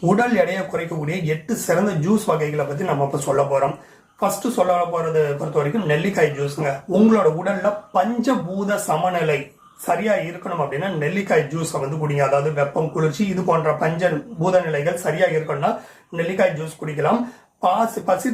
உடல் எடையை குறைக்கக்கூடிய 8 சிறந்த ஜூஸ் வகைகளை பத்தி நம்ம இப்ப சொல்ல போறோம். ஃபர்ஸ்ட் சொல்ல போறது பொறுத்த வரைக்கும் நெல்லிக்காய் ஜூஸ்ங்க. உங்களோட உடல்ல பஞ்சபூத சமநிலை சரியா இருக்கணும் அப்படின்னா நெல்லிக்காய் ஜூஸை வந்து குடிங்க. அதாவது வெப்பம், குளிர்ச்சி இது போன்ற பஞ்ச பூத நிலைகள் சரியா இருக்கணும்னா நெல்லிக்காய் ஜூஸ் குடிக்கலாம். பசி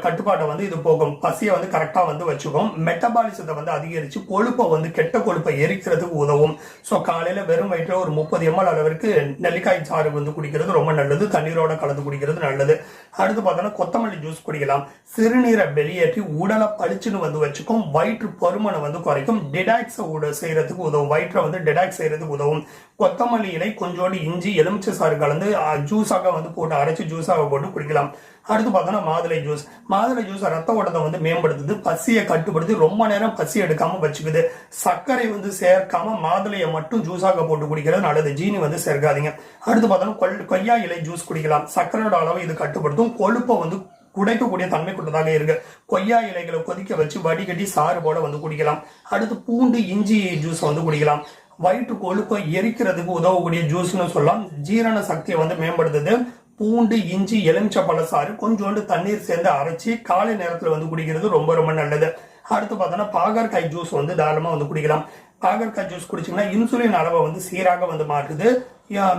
கட்டுப்பாட்டை வந்து இது போகும். பசியை வந்து கரெக்டா வந்து வச்சுக்கும். மெட்டபாலிசத்தை வந்து அதிகரிச்சு கொழுப்பை வந்து கெட்ட கொழுப்பை எரிக்கிறதுக்கு உதவும். ஸோ காலையில வெறும் வயிற்றுல ஒரு 30 ml அளவிற்கு நெல்லிக்காய் சாறு வந்து குடிக்கிறது ரொம்ப நல்லது. தண்ணீரோட கலந்து குடிக்கிறது நல்லது. அடுத்து பார்த்தோம்னா கொத்தமல்லி ஜூஸ் குடிக்கலாம். சிறுநீரை வெளியேற்றி உடலை பளிச்சுன்னு வந்து வச்சுக்கும். வயிற்று பருமனை வந்து குறைக்கும். டிடாக்ஸ் செய்யறதுக்கு உதவும். வயிற்றை வந்து டிடாக்ஸ் செய்யறதுக்கு உதவும். கொத்தமல்லி இலை கொஞ்சோண்டு இஞ்சி எலுமிச்சை சாறு கலந்து ஜூஸாக வந்து போட்டு அரைச்சு ஜூஸாக போட்டு குடிக்கலாம். அடுத்து பார்த்தோம்னா மாதுளை ஜூஸ். மாதுளை ஜூஸ் ரத்த ஓட்டத்தை வந்து மேம்படுத்துது. பசியை கட்டுப்படுத்தி ரொம்ப நேரம் பசி எடுக்காம வச்சுக்குது. சர்க்கரை வந்து சேர்க்காம மாதுளையை மட்டும் ஜூஸாக போட்டு குடிக்கிறது நல்லது. ஜீனி வந்து சேர்க்காதீங்க. அடுத்து பார்த்தோம்னா கொய்யா இலை ஜூஸ் குடிக்கலாம். சர்க்கரையோட அளவு இது கட்டுப்படுத்தும். கொழுப்பை வந்து குடைக்கக்கூடிய தன்மை கொண்டதாக இருக்கு. கொய்யா இலைகளை கொதிக்க வச்சு வடிகட்டி சாறு போல வந்து குடிக்கலாம். அடுத்து பூண்டு இஞ்சி ஜூஸ் வந்து குடிக்கலாம். வயிற்று கொழுப்பை எரிக்கிறதுக்கு உதவக்கூடிய ஜூஸ்னு சொல்லலாம். ஜீரண சக்தியை வந்து மேம்படுத்துது. பூண்டு இஞ்சி எலுமிச்சை பழசாறு கொஞ்சோண்டு தண்ணீர் சேர்ந்து அரைச்சி காலை நேரத்தில் வந்து குடிக்கிறது ரொம்ப ரொம்ப நல்லது. அடுத்து பார்த்தோம்னா பாகற்காய் ஜூஸ் வந்து தாராளமாக வந்து குடிக்கலாம். பாகற்காய் ஜூஸ் குடிச்சிங்கன்னா இன்சுலின் அளவை வந்து சீராக வந்து மாற்றுது.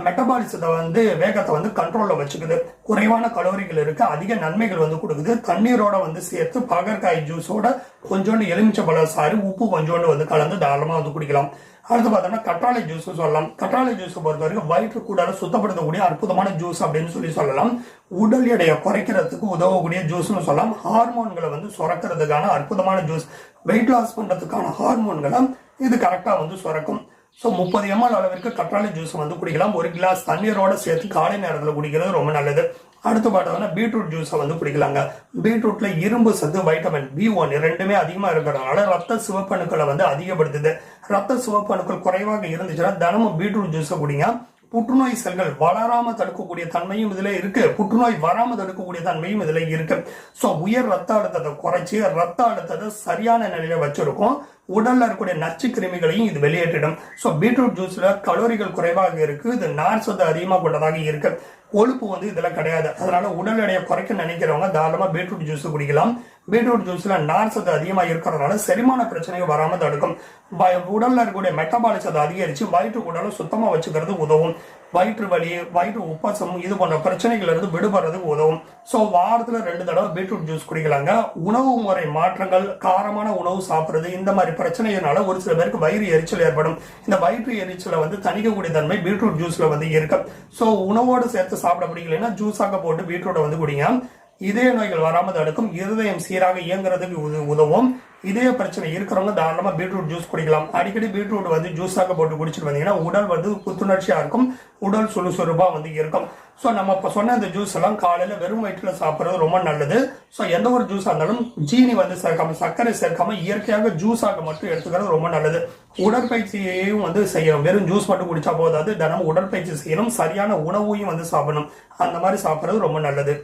மெட்டபாலிசத்தை வந்து வேகத்தை வந்து கண்ட்ரோல்ல வச்சுக்குது. குறைவான கலோரிகள் இருக்கு. அதிக நன்மைகள் வந்து கொடுக்குது. தண்ணீரோட வந்து சேர்த்து பாகற்காய் ஜூஸோட கொஞ்சோண்டு எலுமிச்சை பழசாறு உப்பு கொஞ்சோண்டு வந்து கலந்து தாராளமாக வந்து குடிக்கலாம். அடுத்து பார்த்தோம்னா கற்றாழை ஜூஸ் சொல்லலாம். கற்றாழை ஜூஸ் பொறுத்த வரைக்கும் வயிற்று கூடால சுத்தப்படுத்தக்கூடிய அற்புதமான ஜூஸ் அப்படின்னு சொல்லலாம். உடல் எடையை குறைக்கிறதுக்கு உதவக்கூடிய ஜூஸ்னு சொல்லலாம். ஹார்மோன்களை வந்து சுரக்கிறதுக்கான அற்புதமான ஜூஸ். வெயிட் லாஸ் பண்றதுக்கான ஹார்மோன்களை இது கரெக்டா வந்து சுரக்கும். ஸோ 30 ml அளவிற்கு கற்றாழை ஜூஸ் வந்து குடிக்கலாம். ஒரு கிளாஸ் தண்ணீரோட சேர்த்து காலை நேரத்தில் குடிக்கிறது ரொம்ப நல்லது. அடுத்து பார்த்தோம்னா பீட்ரூட் ஜூஸை வந்து குடிக்கலாங்க. பீட்ரூட்ல இரும்பு சத்து, வைட்டமின் B1 ரெண்டுமே அதிகமா இருக்கிறதுனால ரத்த சிவப்பணுக்களை வந்து அதிகப்படுத்துது. ரத்த சிவப்பணுக்கள் குறைவாக இருந்துச்சுன்னா தினமும் பீட்ரூட் ஜூஸை குடிங்க. புற்றுநோய் செல்கள் வளராம தடுக்கக்கூடிய தன்மையும் இதுல இருக்கு. புற்றுநோய் வராம தடுக்கக்கூடிய தன்மையும் இதுல இருக்கு. ஸோ உயர் ரத்த அழுத்தத்தை குறைச்சி ரத்த அழுத்தத்தை சரியான நிலையில வச்சிருக்கும். உடல்ல இருக்கக்கூடிய நச்சு கிருமிகளையும் இது வெளியேற்றிடும். ஸோ பீட்ரூட் ஜூஸ்ல கலோரிகள் குறைவாக இருக்கு. இது நார் சத்து அதிகமாக கொண்டதாக இருக்கு. கொழுப்பு வந்து இதுல கிடையாது. அதனால உடல் எடையை குறைக்க நினைக்கிறவங்க தாராளமா பீட்ரூட் ஜூஸ் குடிக்கலாம். பீட்ரூட் ஜூஸ்ல நார் சத்து அதிகமா இருக்கிறதுனால செரிமான பிரச்சனைகள் வராம தடுக்கும். உடல்ல இருக்கக்கூடிய மெட்டபாலிசத்தை அதிகரிச்சு வயிற்று உடலை சுத்தமா வச்சுக்கிறது உதவும். வயிற்று வலி, வயிற்று உப்பசம் இது போன்ற பிரச்சனைகள் இருந்து விடுபடுறதுக்கு உதவும். ஸோ வாரத்துல 2 தடவை பீட்ரூட் ஜூஸ் குடிக்கலாங்க. உணவு முறை மாற்றங்கள், காரமான உணவு சாப்பிடுறது இந்த மாதிரி பிரச்சனைகளால ஒரு சில பேருக்கு வயிறு எரிச்சல் ஏற்படும். இந்த வயிற்று எரிச்சலை வந்து தணிக்கக்கூடிய தன்மை பீட்ரூட் ஜூஸ்ல வந்து இருக்கு. ஸோ உணவோடு சேர்த்து சாப்பிட பிடிக்கலன்னா ஜூஸாக போட்டு பீட்ரூட்டை வந்து குடிங்க. இதய நோய்கள் வராமல் தடுக்கும். இருதயம் சீராக இயங்குறதுக்கு உதவும். இதய பிரச்சனை இருக்கிறவங்க தாராளமா பீட்ரூட் ஜூஸ் குடிக்கலாம். அடிக்கடி பீட்ரூட் வந்து ஜூஸாக போட்டு குடிச்சிட்டு வந்தீங்கன்னா உடல் வந்து புத்துணர்ச்சியா இருக்கும். உடல் சுறுசுறுப்பா வந்து இருக்கும். ஸோ நம்ம இப்ப சொன்ன இந்த ஜூஸ் எல்லாம் காலையில வெறும் வயிற்றுல சாப்பிட்றது ரொம்ப நல்லது. ஸோ எந்த ஒரு ஜூஸா இருந்தாலும் ஜீனி வந்து சேர்க்காம, சர்க்கரை சேர்க்காம இயற்கையாக ஜூஸாக மட்டும் எடுத்துக்கிறது ரொம்ப நல்லது. உடற்பயிற்சியையும் வந்து செய்யணும். வெறும் ஜூஸ் மட்டும் குடிச்சா போதாது. தினமும் உடற்பயிற்சி செய்யணும். சரியான உணவையும் வந்து சாப்பிடணும். அந்த மாதிரி சாப்பிட்றது ரொம்ப நல்லது.